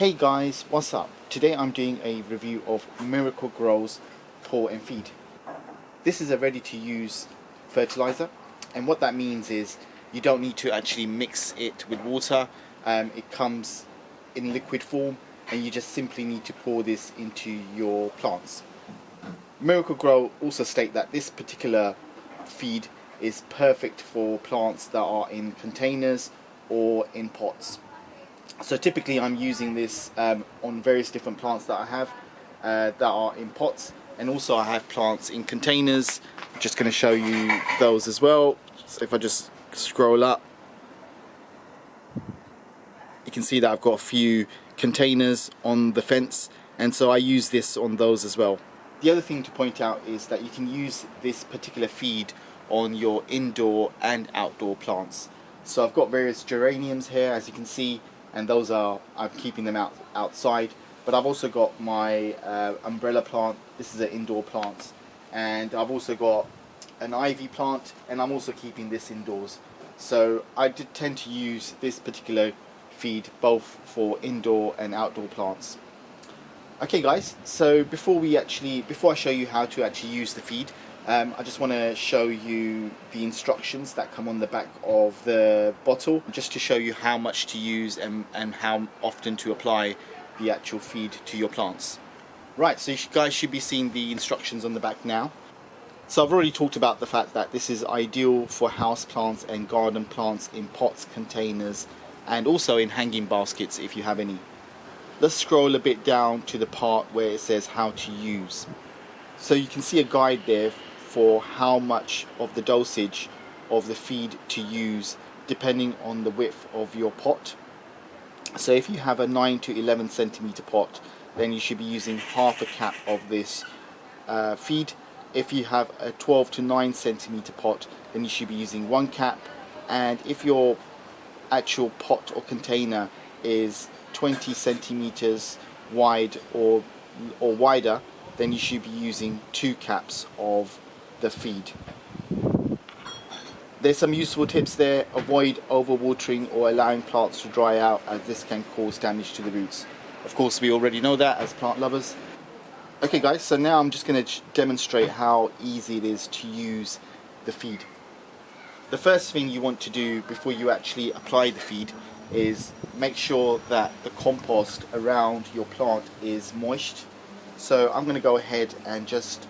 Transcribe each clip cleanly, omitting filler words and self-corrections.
Hey guys, what's up? Today I'm doing a review of Miracle-Gro's Pour and Feed. This is a ready to use fertilizer, and what that means is you don't need to actually mix it with water. It comes in liquid form and you just simply need to pour this into your plants. Miracle-Gro also state that this particular feed is perfect for plants that are in containers or in pots. So typically I'm using this on various different plants that I have that are in pots, and also I have plants in containers. I'm just going to show you those as well. So if I just scroll up, you can see that I've got a few containers on the fence, and so I use this on those as well. The other thing to point out is that you can use this particular feed on your indoor and outdoor plants. So I've got various geraniums here, as you can see, and those are, I'm keeping them outside. But I've also got my umbrella plant. This is an indoor plant, and I've also got an ivy plant, and I'm also keeping this indoors. So I did tend to use this particular feed both for indoor and outdoor plants. Okay guys, so before I show you how to actually use the feed, I just want to show you the instructions that come on the back of the bottle, just to show you how much to use and how often to apply the actual feed to your plants. Right, so you guys should be seeing the instructions on the back now. So I've already talked about the fact that this is ideal for house plants and garden plants in pots, containers, and also in hanging baskets if you have any. Let's scroll a bit down to the part where it says how to use. So you can see a guide there for how much of the dosage of the feed to use depending on the width of your pot. So if you have a 9 to 11 centimeter pot, then you should be using half a cap of this feed. If you have a 12 to 9 centimeter pot, then you should be using 1 cap. And if your actual pot or container is 20 centimeters wide or wider, then you should be using 2 caps of the feed. There's some useful tips there. Avoid overwatering or allowing plants to dry out, as this can cause damage to the roots. Of course, we already know that as plant lovers. Okay guys, so now I'm just going to demonstrate how easy it is to use the feed. The first thing you want to do before you actually apply the feed is make sure that the compost around your plant is moist. So I'm going to go ahead and just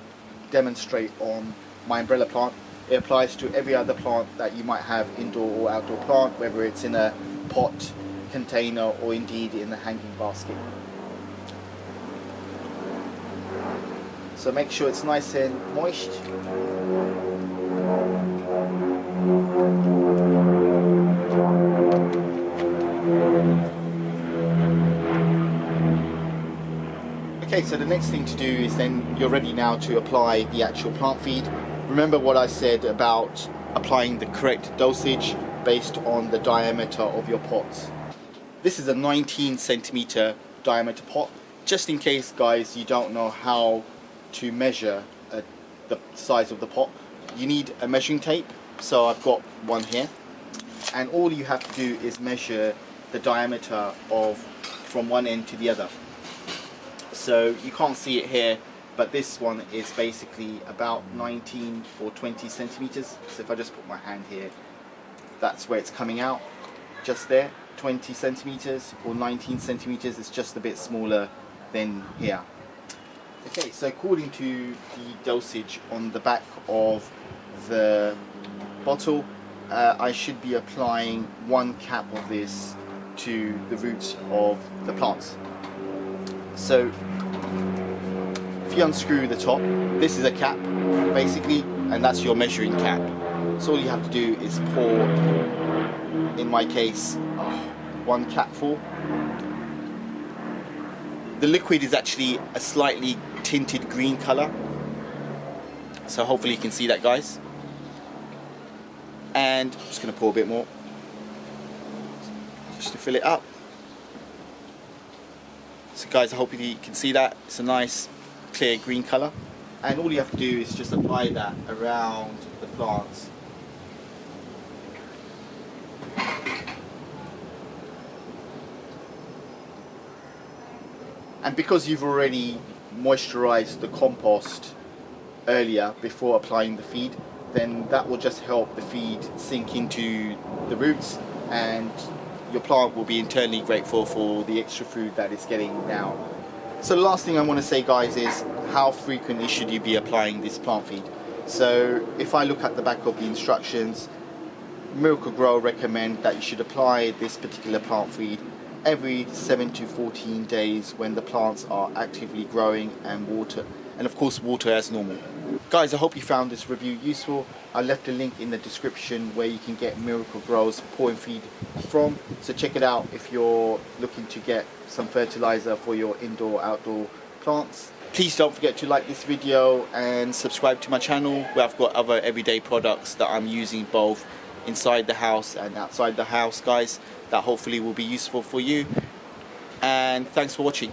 demonstrate on my umbrella plant. It applies to every other plant that you might have, indoor or outdoor plant, whether it's in a pot, container, or indeed in a hanging basket. So make sure it's nice and moist. Okay, so the next thing to do is then you're ready now to apply the actual plant feed. Remember what I said about applying the correct dosage based on the diameter of your pots. This is a 19 centimeter diameter pot. Just in case guys you don't know how to measure the size of the pot, you need a measuring tape. So I've got one here, and all you have to do is measure the diameter from one end to the other. So you can't see it here, but this one is basically about 19 or 20 centimeters. So if I just put my hand here, that's where it's coming out, just there, 20 centimeters or 19 centimeters. It's just a bit smaller than here. Okay, so according to the dosage on the back of the bottle, I should be applying 1 cap of this to the roots of the plants. So if you unscrew the top, this is a cap basically, and that's your measuring cap. So all you have to do is pour, in my case, 1 capful. The liquid is actually a slightly tinted green color, so hopefully you can see that guys. And I'm just going to pour a bit more just to fill it up. So guys, I hope you can see that. It's a nice clear green color, and all you have to do is just apply that around the plants. And because you've already moisturized the compost earlier before applying the feed, then that will just help the feed sink into the roots, and your plant will be internally grateful for the extra food that it's getting now. So the last thing I want to say, guys, is how frequently should you be applying this plant feed? So if I look at the back of the instructions, Miracle-Gro recommend that you should apply this particular plant feed every 7 to 14 days when the plants are actively growing, and water, and of course water as normal. Guys, I hope you found this review useful. I left a link in the description where you can get Miracle-Gro's pouring feed from, so check it out if you're looking to get some fertilizer for your indoor outdoor plants. Please don't forget to like this video and subscribe to my channel, where I've got other everyday products that I'm using both inside the house and outside the house, guys, that hopefully will be useful for you. And thanks for watching.